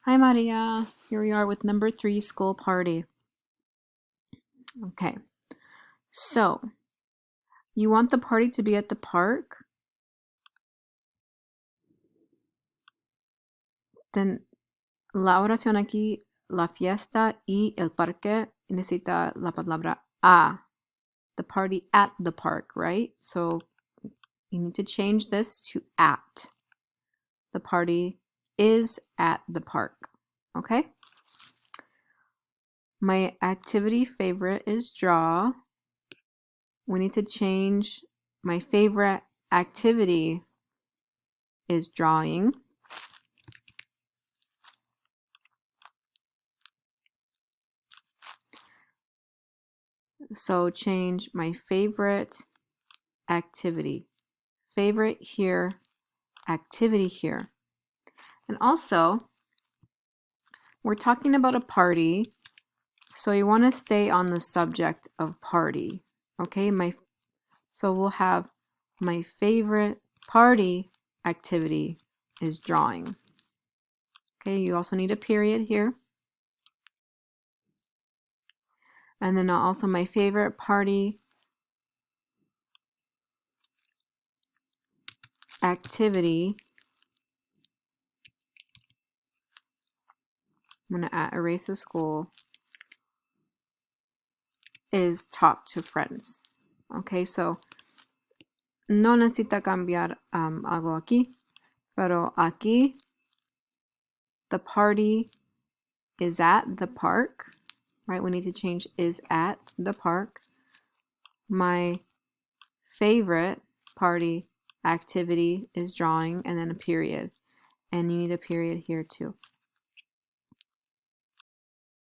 Hi, Maria. Here we are with number 3, school party. Okay, so you want the party to be at the park? Then la oración aquí, la fiesta y el parque, necesita la palabra a. The party at the park, right? So you need to change this to at. The party is at the park, okay? My activity favorite is draw. We need to change my favorite activity is drawing. So change my favorite activity. Favorite here, activity here. And also, we're talking about a party, so you want to stay on the subject of party. Okay, so we'll have my favorite party activity is drawing. Okay, you also need a period here. And then also my favorite party activity, I'm going to erase the school, is talk to friends. Okay, so no necesita cambiar algo aquí, pero aquí the party is at the park, right? We need to change is at the park. My favorite party activity is drawing, and then a period. And you need a period here too.